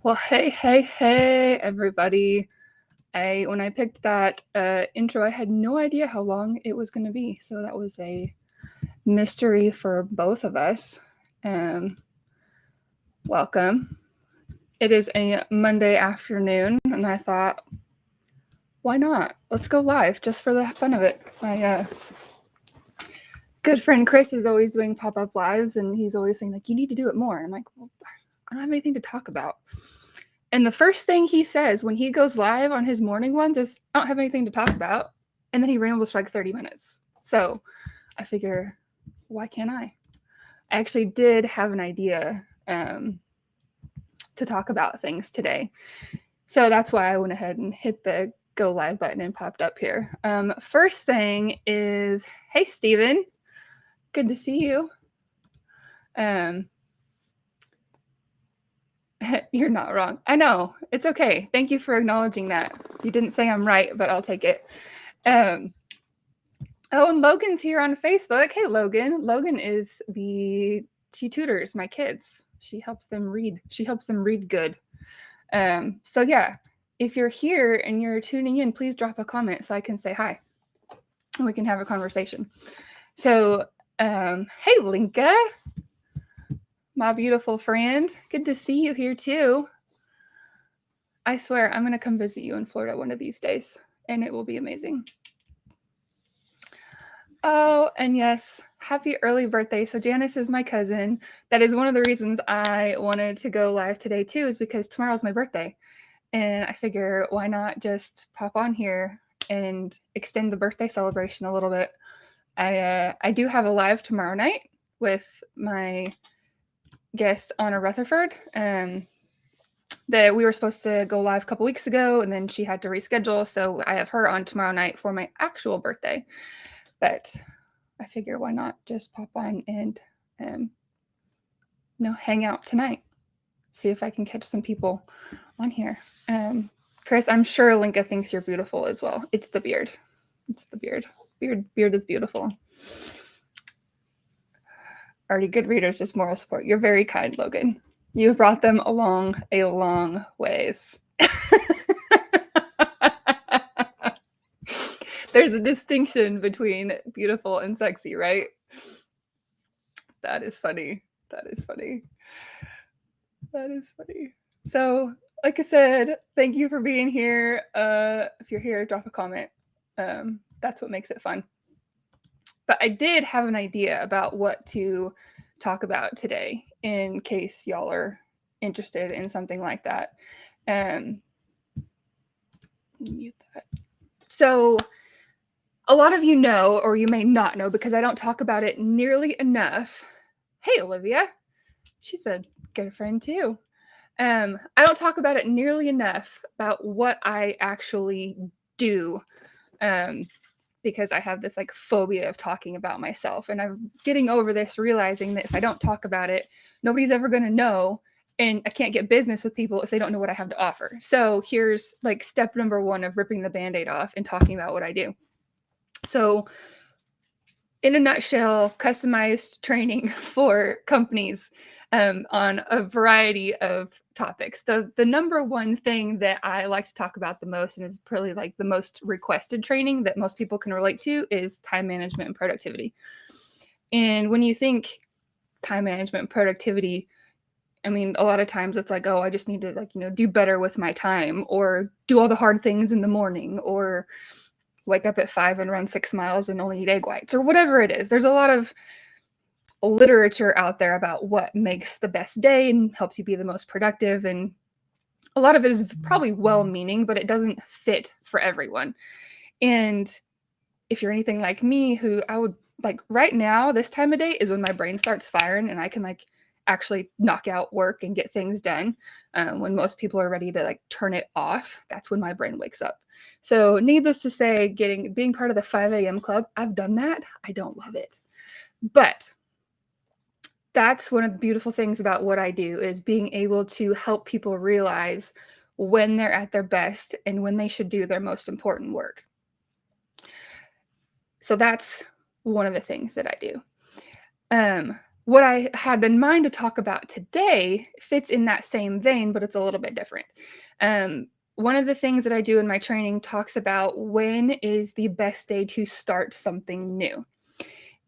Well, hey, everybody. When I picked that intro, I had no idea how long it was going to be. So that was a mystery for both of us. Welcome. It is a Monday afternoon, and I thought, why not? Let's go live just for the fun of it. My good friend Chris is always doing pop-up lives, and he's always saying, like, you need to do it more. I'm like, well, I don't have anything to talk about. And the first thing he says when he goes live on his morning ones is, I don't have anything to talk about. And then he rambles for like 30 minutes. So I figure, why can't I? I actually did have an idea to talk about things today. So that's why I went ahead and hit the go live button and popped up here. First thing is, hey, Steven. Good to see you. You're not wrong. I know. It's okay. Thank you for acknowledging that. You didn't say I'm right, but I'll take it. Oh, and Logan's here on Facebook. Hey, Logan. Logan is she tutors my kids. She helps them read. She helps them read good. So yeah, if you're here and you're tuning in, please drop a comment so I can say hi and we can have a conversation. So, hey, Linka. My beautiful friend. Good to see you here too. I swear I'm going to come visit you in Florida one of these days, and it will be amazing. Oh, and yes, happy early birthday. So Janice is my cousin. That is one of the reasons I wanted to go live today too, is because tomorrow's my birthday. And I figure, why not just pop on here and extend the birthday celebration a little bit. I do have a live tomorrow night with my guest Anna Rutherford. That we were supposed to go live a couple weeks ago, and then she had to reschedule. So I have her on tomorrow night for my actual birthday. But I figure, why not just pop on and hang out tonight. See if I can catch some people on here. Chris, I'm sure Linka thinks you're beautiful as well. It's the beard. It's the beard. Beard is beautiful. Already good readers, just moral support. You're very kind, Logan. You've brought them along a long ways. There's a distinction between beautiful and sexy, right? That is funny. That is funny. That is funny. So, like I said, thank you for being here. If you're here, drop a comment. That's what makes it fun. But I did have an idea about what to talk about today in case y'all are interested in something like that. Mute that. So a lot of you know, or you may not know, because I don't talk about it nearly enough. Hey, Olivia. She's a good friend too. I don't talk about it nearly enough about what I actually do. Because I have this like phobia of talking about myself, and I'm getting over this, realizing that if I don't talk about it, nobody's ever going to know, and I can't get business with people if they don't know what I have to offer. So here's like step number 1 of ripping the Band-Aid off and talking about what I do. So in a nutshell, customized training for companies on a variety of topics. The number one thing that I like to talk about the most, and is probably like the most requested training that most people can relate to, is time management and productivity. And when you think time management and productivity, I mean, a lot of times it's like, oh, I just need to do better with my time, or do all the hard things in the morning, or wake up at 5 and run 6 miles and only eat egg whites, or whatever it is. There's a lot of literature out there about what makes the best day and helps you be the most productive. And a lot of it is probably well-meaning, but it doesn't fit for everyone. And if you're anything like me, who I would like right now, this time of day is when my brain starts firing and I can like actually knock out work and get things done. When most people are ready to like turn it off, that's when my brain wakes up. So needless to say, being part of the 5 a.m. club, I've done that. I don't love it. But that's one of the beautiful things about what I do, is being able to help people realize when they're at their best and when they should do their most important work. So that's one of the things that I do. what I had in mind to talk about today fits in that same vein, but it's a little bit different. One of the things that I do in my training talks about when is the best day to start something new.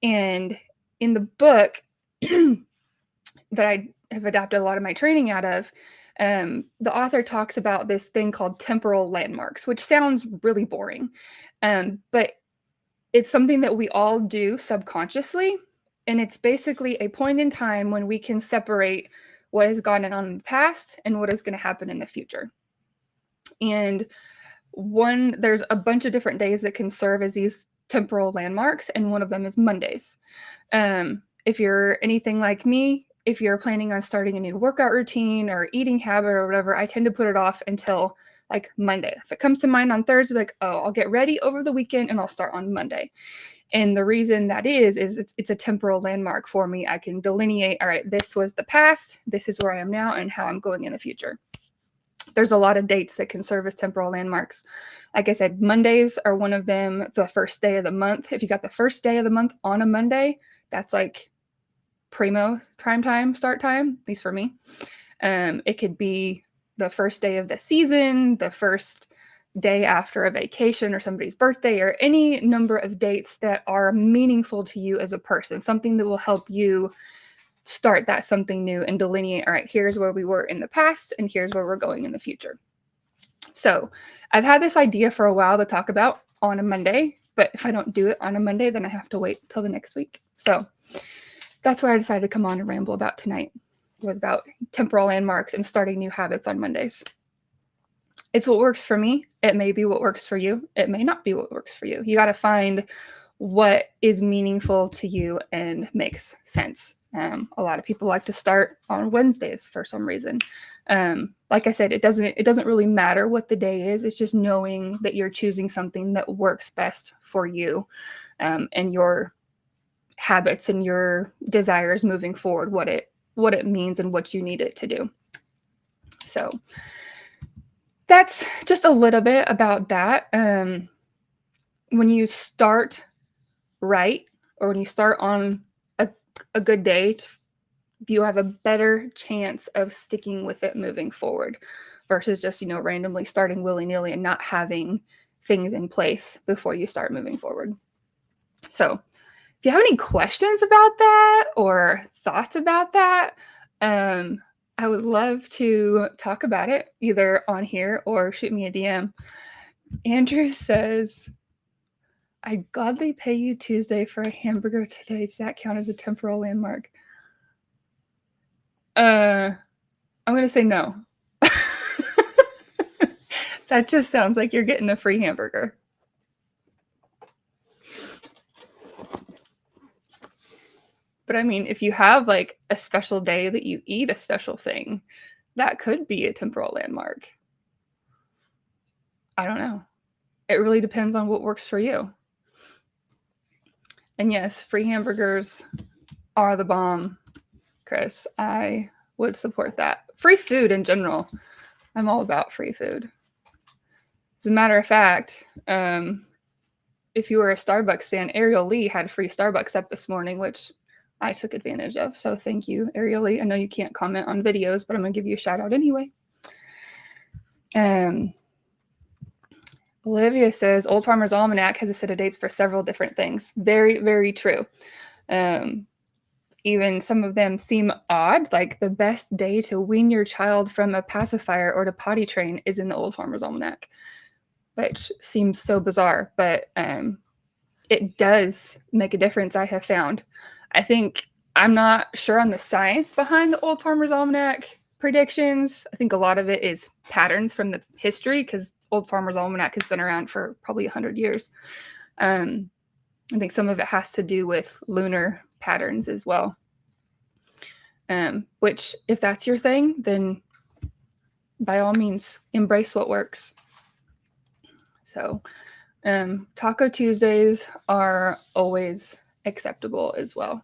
And in the book that I have adapted a lot of my training out of, the author talks about this thing called temporal landmarks, which sounds really boring. But it's something that we all do subconsciously. And it's basically a point in time when we can separate what has gone on in the past and what is going to happen in the future. And there's a bunch of different days that can serve as these temporal landmarks, and one of them is Mondays. If you're anything like me, if you're planning on starting a new workout routine or eating habit or whatever, I tend to put it off until like Monday. If it comes to mind on Thursday, like, oh, I'll get ready over the weekend and I'll start on Monday. And the reason that is it's a temporal landmark for me. I can delineate, all right, this was the past, this is where I am now, and how I'm going in the future. There's a lot of dates that can serve as temporal landmarks. Like I said, Mondays are one of them, the first day of the month. If you got the first day of the month on a Monday, that's like prime time, start time, at least for me. It could be the first day of the season, the first day after a vacation or somebody's birthday, or any number of dates that are meaningful to you as a person, something that will help you start that something new and delineate, all right, here's where we were in the past and here's where we're going in the future. So I've had this idea for a while to talk about on a Monday, but if I don't do it on a Monday, then I have to wait till the next week. So that's what I decided to come on and ramble about tonight. It was about temporal landmarks and starting new habits on Mondays. It's what works for me. It may be what works for you. It may not be what works for you. You got to find what is meaningful to you and makes sense. A lot of people like to start on Wednesdays for some reason. Like I said, it doesn't really matter what the day is. It's just knowing that you're choosing something that works best for you, and your habits and your desires moving forward, what it means and what you need it to do. So that's just a little bit about that. When you start right, or when you start on a good day, you have a better chance of sticking with it moving forward versus just, randomly starting willy-nilly and not having things in place before you start moving forward. So if you have any questions about that or thoughts about that, I would love to talk about it either on here or shoot me a DM. Andrew says, I'd gladly pay you Tuesday for a hamburger today. Does that count as a temporal landmark? I'm going to say no. That just sounds like you're getting a free hamburger. But I mean, if you have like a special day that you eat a special thing, that could be a temporal landmark. I don't know. It really depends on what works for you. And yes, free hamburgers are the bomb, Chris. I would support that. Free food in general. I'm all about free food. As a matter of fact, if you were a Starbucks fan, Ariel Lee had free Starbucks up this morning, which I took advantage of. So thank you, Ariel Lee. I know you can't comment on videos, but I'm going to give you a shout out anyway. Olivia says, Old Farmer's Almanac has a set of dates for several different things. Very, very true. Even some of them seem odd, like the best day to wean your child from a pacifier or to potty train is in the Old Farmer's Almanac, which seems so bizarre, but it does make a difference, I have found. I'm not sure on the science behind the Old Farmer's Almanac predictions. I think a lot of it is patterns from the history, because Old Farmer's Almanac has been around for probably 100 years. I think some of it has to do with lunar patterns as well. Which, if that's your thing, then by all means, embrace what works. So, Taco Tuesdays are always acceptable as well.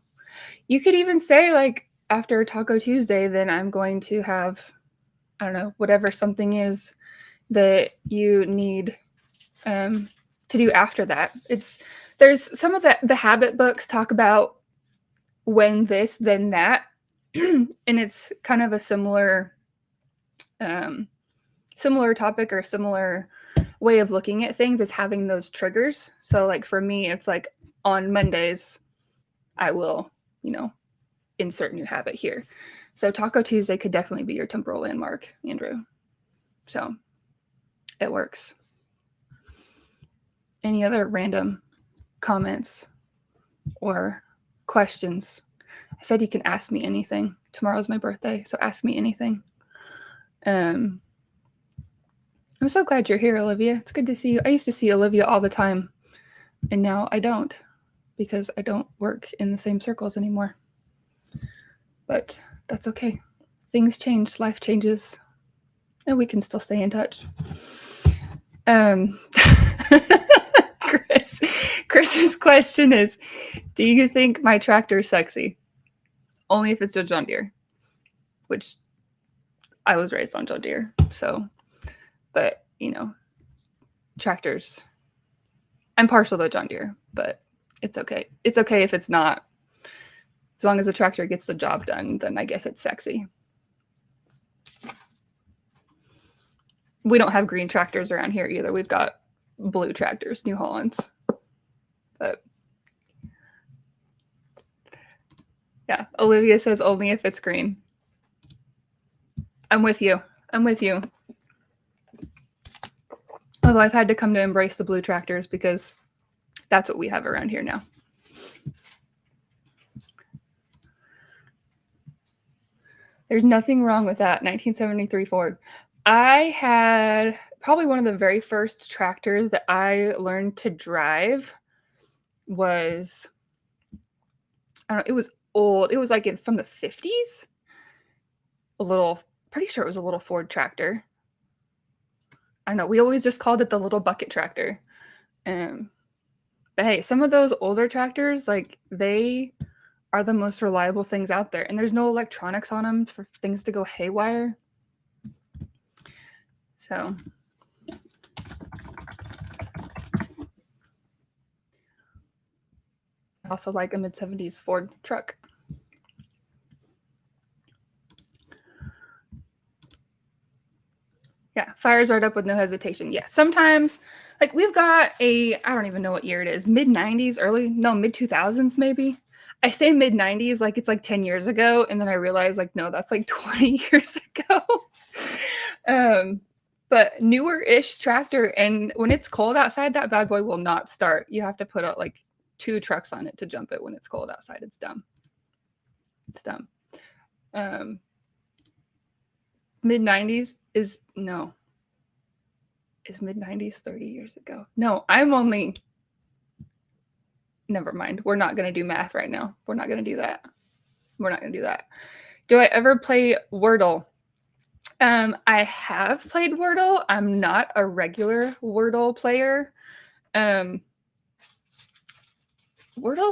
You could even say, like, after Taco Tuesday, then I'm going to have, I don't know, whatever something is that you need to do after that. There's some of the habit books talk about when this, then that. And it's kind of a similar topic or similar way of looking at things. It's having those triggers. So like for me, it's like on Mondays, I will, insert new habit here. So Taco Tuesday could definitely be your temporal landmark, Andrew. So it works. Any other random comments or questions? I said you can ask me anything. Tomorrow's my birthday, so ask me anything. I'm so glad you're here, Olivia. It's good to see you. I used to see Olivia all the time, and now I don't because I don't work in the same circles anymore. But that's okay. Things change, life changes, and we can still stay in touch. Chris's question is, do you think my tractor is sexy? Only if it's a John Deere, which I was raised on John Deere. So, but, tractors, I'm partial to John Deere, but it's okay. It's okay if it's not. As long as the tractor gets the job done, then I guess it's sexy. We don't have green tractors around here either. We've got blue tractors, New Hollands. But yeah, Olivia says only if it's green. I'm with you. Although I've had to come to embrace the blue tractors because that's what we have around here now. There's nothing wrong with that. 1973 Ford. I had probably one of the very first tractors that I learned to drive was, I don't know, it was old. It was like from the 50s. Pretty sure it was a little Ford tractor. I don't know. We always just called it the little bucket tractor. But hey, some of those older tractors, like they are the most reliable things out there. And there's no electronics on them for things to go haywire. So I also like a mid-70s Ford truck. Yeah, fires right up with no hesitation. Yeah, sometimes, like we've got I don't even know what year it is, mid-90s, mid-2000s maybe. I say mid-90s like it's like 10 years ago, and then I realize like, no, that's like 20 years ago. But newer-ish tractor, and when it's cold outside, that bad boy will not start. You have to put out like 2 trucks on it to jump it when it's cold outside. It's dumb. It's dumb. Mid-90s is mid-90s 30 years ago? No, never mind. We're not going to do math right now. We're not going to do that. Do I ever play Wordle? I have played Wordle. I'm not a regular Wordle player. Wordle's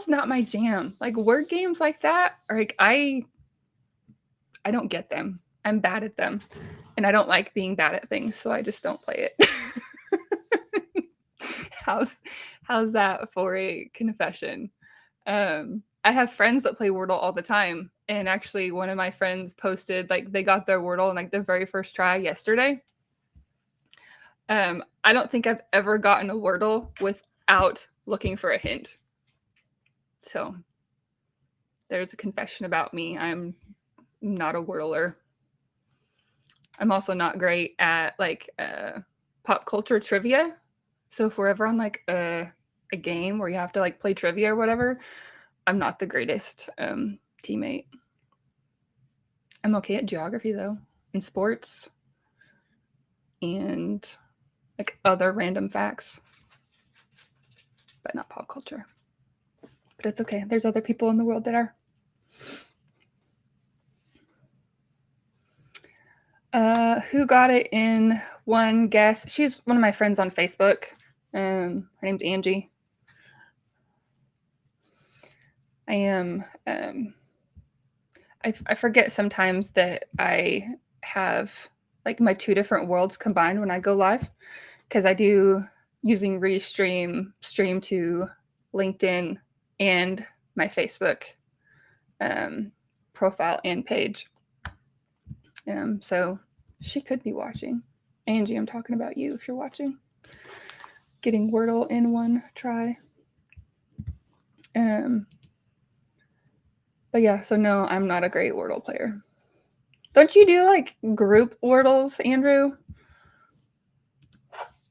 not my jam. Like word games like that, are like I don't get them. I'm bad at them. And I don't like being bad at things, so I just don't play it. How's that for a confession? I have friends that play Wordle all the time. And actually one of my friends posted like they got their Wordle in like their very first try yesterday. I don't think I've ever gotten a Wordle without looking for a hint. So there's a confession about me. I'm not a Wordler. I'm also not great at like pop culture trivia. So if we're ever on like a game where you have to like play trivia or whatever, I'm not the greatest teammate. I'm okay at geography though, and sports, and like other random facts, but not pop culture. But it's okay. There's other people in the world that are. Who got it in one guess? She's one of my friends on Facebook. Her name's Angie. I am. I forget sometimes that I have like my 2 different worlds combined when I go live, because I do using Restream, stream to LinkedIn and my Facebook profile and page. So she could be watching. Angie, I'm talking about you if you're watching. Getting Wordle in one try. But yeah, so no, I'm not a great Wordle player. Don't you do like group Wordles, Andrew?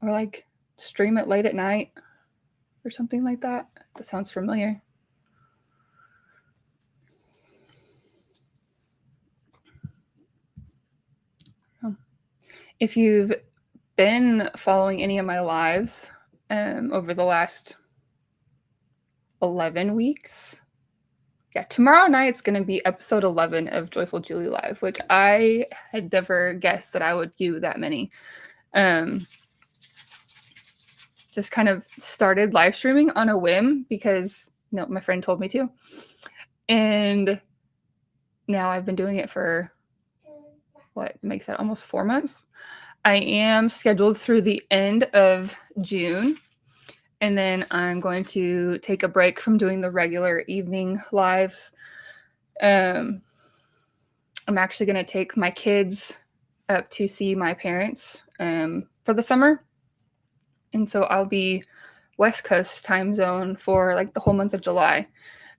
Or like stream it late at night or something like that? That sounds familiar. If you've been following any of my lives over the last 11 weeks, yeah, tomorrow night's going to be episode 11 of Joyful Julie Live, which I had never guessed that I would do that many. Just kind of started live streaming on a whim because my friend told me to. And now I've been doing it for what makes that almost 4 months. I am scheduled through the end of June. And then I'm going to take a break from doing the regular evening lives. I'm actually going to take my kids up to see my parents for the summer. And so I'll be West Coast time zone for like the whole month of July.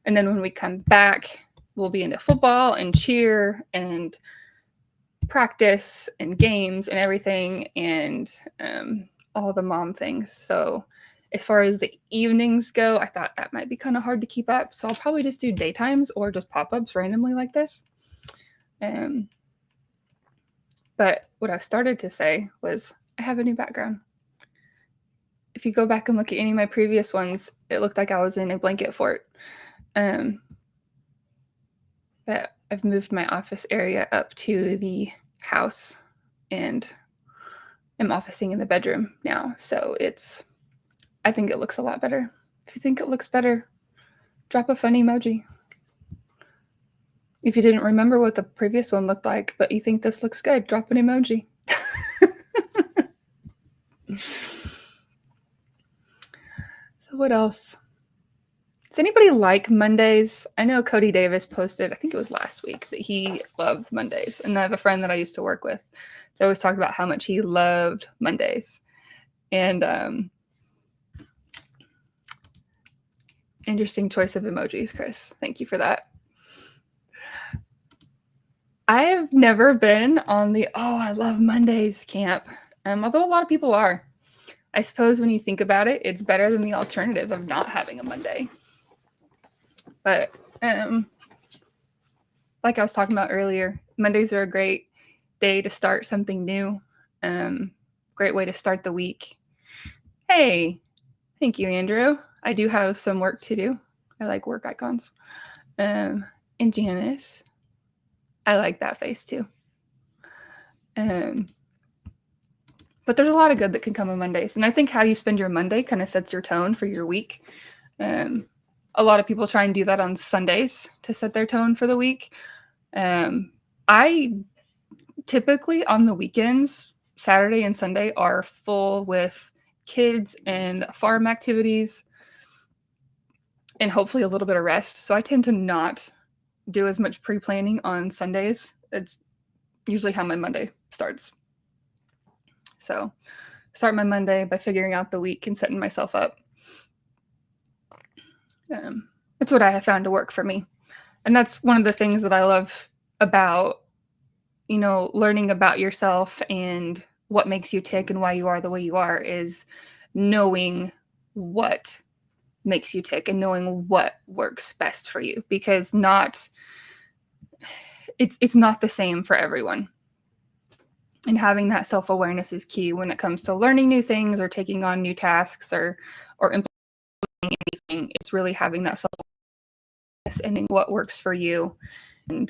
And then when we come back, we'll be into football and cheer and practice and games and everything and all the mom things. So as far as the evenings go, I thought that might be kind of hard to keep up. So I'll probably just do daytimes or just pop-ups randomly like this. But what I started to say was I have a new background. If you go back and look at any of my previous ones, it looked like I was in a blanket fort. But I've moved my office area up to the house and am officing in the bedroom now. So I think it looks a lot better. If you think it looks better, drop a funny emoji. If you didn't remember what the previous one looked like, but you think this looks good, drop an emoji. So what else? Does anybody like Mondays? I know Cody Davis posted, I think it was last week, that he loves Mondays. And I have a friend that I used to work with that always talked about how much he loved Mondays. And interesting choice of emojis, Chris. Thank you for that. I have never been on the, I love Mondays camp, although a lot of people are. I suppose when you think about it, it's better than the alternative of not having a Monday. But like I was talking about earlier, Mondays are a great day to start something new. Great way to start the week. Hey, thank you, Andrew. I do have some work to do. I like work icons. And Janice, I like that face too. But there's a lot of good that can come on Mondays. And I think how you spend your Monday kind of sets your tone for your week. A lot of people try and do that on Sundays to set their tone for the week. I typically on the weekends, Saturday and Sunday, are full with kids and farm activities and hopefully a little bit of rest. So I tend to not do as much pre-planning on Sundays. It's usually how my Monday starts. So start my Monday by figuring out the week and setting myself up. It's what I have found to work for me. And that's one of the things that I love about, learning about yourself and what makes you tick and why you are the way you are is knowing what makes you tick and knowing what works best for you, because it's not the same for everyone. And having that self-awareness is key when it comes to learning new things or taking on new tasks or implementing anything. It's really having that self-awareness and what works for you and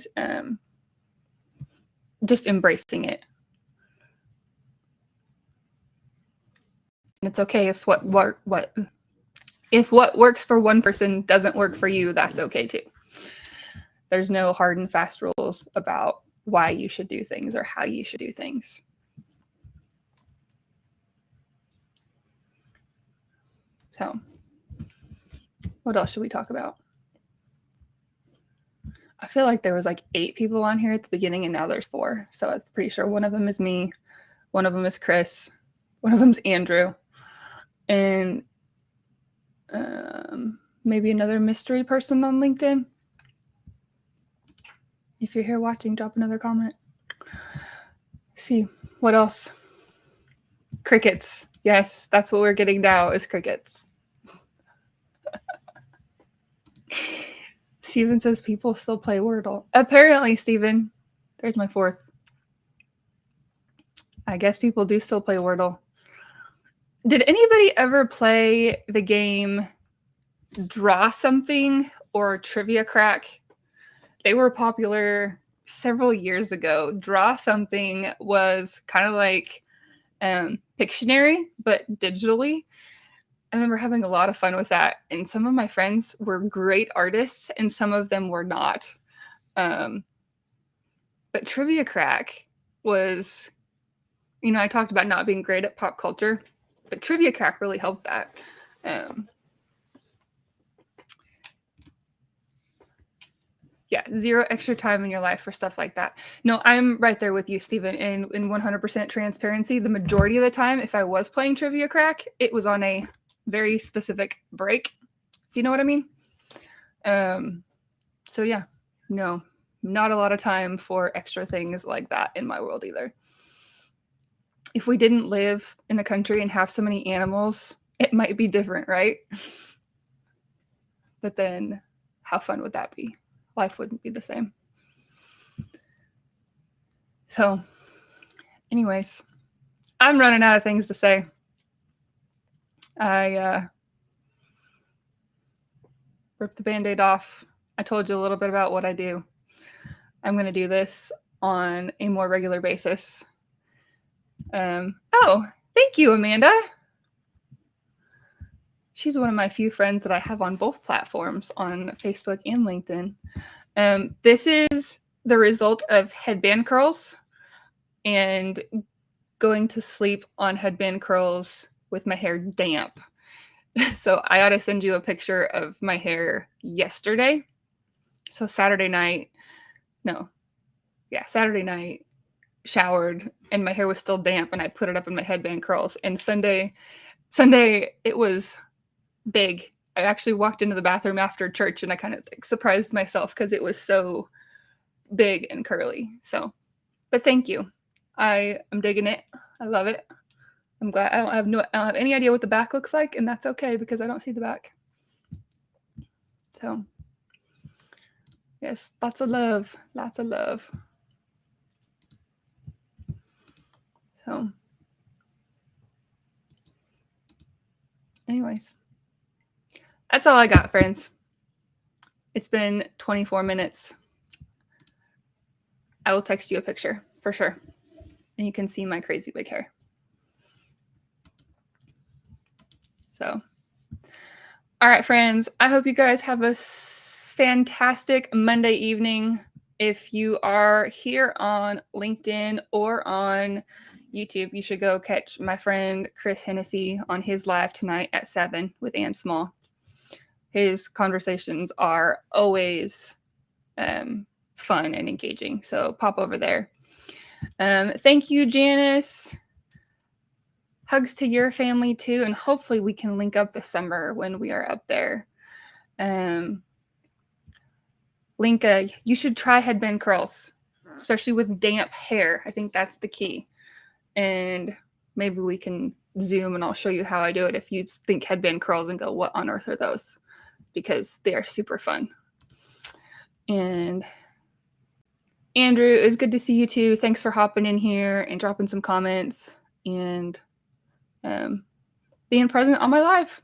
just embracing it. And it's okay if what works for one person doesn't work for you, that's okay too. There's no hard and fast rules about why you should do things or how you should do things. So, what else should we talk about? I feel like there was like 8 people on here at the beginning, and now there's 4. So I'm pretty sure one of them is me, one of them is Chris, one of them's Andrew, and maybe another mystery person on LinkedIn. If you're here watching, drop another comment. See, what else? Crickets. Yes, that's what we're getting now is crickets. Steven says people still play Wordle. Apparently, Steven. There's my 4th. I guess people do still play Wordle. Did anybody ever play the game Draw Something or Trivia Crack? They were popular several years ago. Draw Something was kind of like Pictionary, but digitally. I remember having a lot of fun with that. And some of my friends were great artists and some of them were not. But Trivia Crack was, I talked about not being great at pop culture, but Trivia Crack really helped that. Yeah, 0 extra time in your life for stuff like that. No, I'm right there with you, Steven. In 100% transparency, the majority of the time, if I was playing Trivia Crack, it was on a very specific break, if you know what I mean. So yeah, no, not a lot of time for extra things like that in my world either. If we didn't live in the country and have so many animals, it might be different, right? But then how fun would that be? Life wouldn't be the same. So anyways, I'm running out of things to say. I ripped the Band-Aid off. I told you a little bit about what I do. I'm going to do this on a more regular basis. Oh, thank you, Amanda. She's one of my few friends that I have on both platforms, on Facebook and LinkedIn. This is the result of headband curls and going to sleep on headband curls with my hair damp. So I ought to send you a picture of my hair yesterday. So Saturday night, showered and my hair was still damp and I put it up in my headband curls. And Sunday, it was big. I actually walked into the bathroom after church and I kind of surprised myself because it was so big and curly. So, but thank you. I'm digging it. I love it. I'm glad. I don't have any idea what the back looks like, and that's okay because I don't see the back. So, yes, lots of love. Lots of love. So, anyways, that's all I got, friends. It's been 24 minutes. I will text you a picture for sure. And you can see my crazy big hair. So, all right, friends, I hope you guys have a fantastic Monday evening. If you are here on LinkedIn or on YouTube, you should go catch my friend Chris Hennessy on his live tonight at 7 with Ann Small. His conversations are always fun and engaging. So pop over there. Thank you, Janice. Hugs to your family too. And hopefully we can link up this summer when we are up there. Linka, you should try headband curls, especially with damp hair. I think that's the key. And maybe we can Zoom and I'll show you how I do it if you think headband curls and go, what on earth are those? Because they are super fun. And Andrew, it was good to see you too. Thanks for hopping in here and dropping some comments and being present on my live.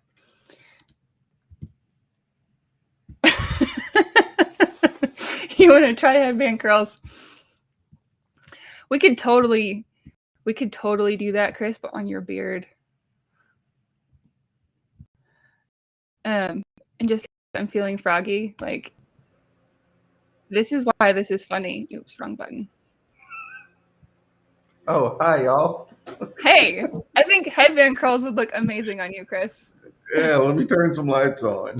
You want to try headband curls? We could totally do that, Chris, but on your beard. And just I'm feeling froggy. Like, this is why this is funny. Oops, wrong button. Oh, hi, y'all. Hey, I think headband curls would look amazing on you, Chris. Yeah, let me turn some lights on.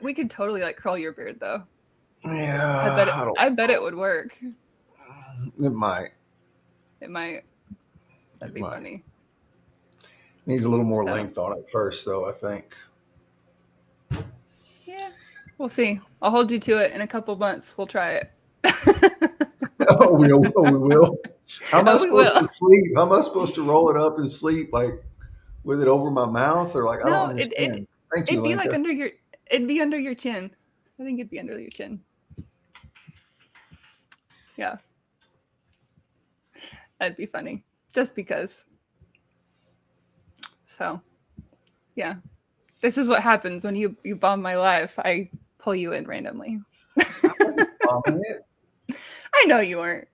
we could totally like curl your beard though. Yeah, I bet it would work. it might. It might. That'd It be might. funny. Needs a little more So. length on it first, though, I think. Yeah, we'll see. I'll hold you to it in a couple months. We'll try it. Oh, we will. How am I We supposed will. to sleep? How am I supposed to roll it up and sleep like with it over my mouth, or like I don't No, understand. Thank you, it'd be like Linka. it'd be under your chin. I think it'd be under your chin. Yeah. That'd be funny. Just because. So, yeah. This is what happens when you bomb my life. I pull you in randomly. Bombing it. I know you weren't.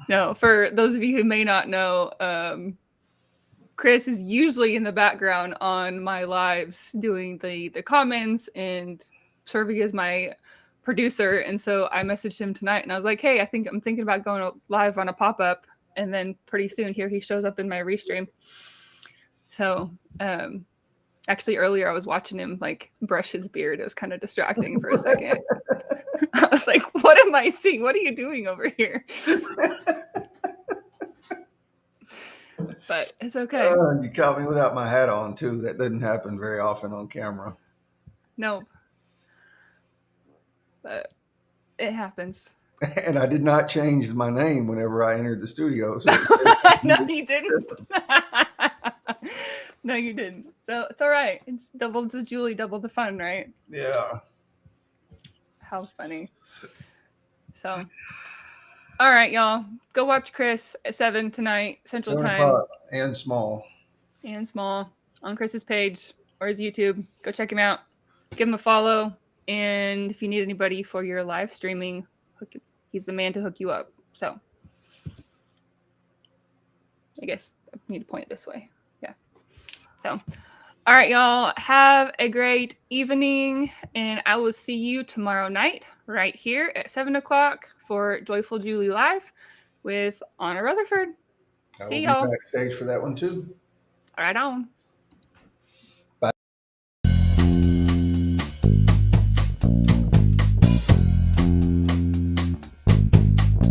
No, for those of you who may not know, Chris is usually in the background on my lives doing the comments and serving as my producer. And so I messaged him tonight and I was like, hey, I'm thinking about going live on a pop-up. And then pretty soon here he shows up in my restream. So actually earlier I was watching him like brush his beard. It was kind of distracting for a second. I was like, what am I seeing? What are you doing over here? But it's okay. You caught me without my hat on too. That doesn't happen very often on camera. Nope. But it happens. And I did not change my name whenever I entered the studio. So No, you didn't. No, you didn't. So it's all right. It's double the Julie, double the fun, right? yeah. How funny. So, all right, y'all. Go watch Chris at 7 tonight, Central 7 Time. o'clock and small. And small on Chris's page or his YouTube. Go check him out. Give him a follow. And if you need anybody for your live streaming, he's the man to hook you up. So I guess I need to point it this way. Yeah. So, all right, y'all. Have a great evening. And I will see you tomorrow night right here at 7 o'clock for Joyful Julie Live with Anna Rutherford. I See will y'all. be backstage for that one too. All right on.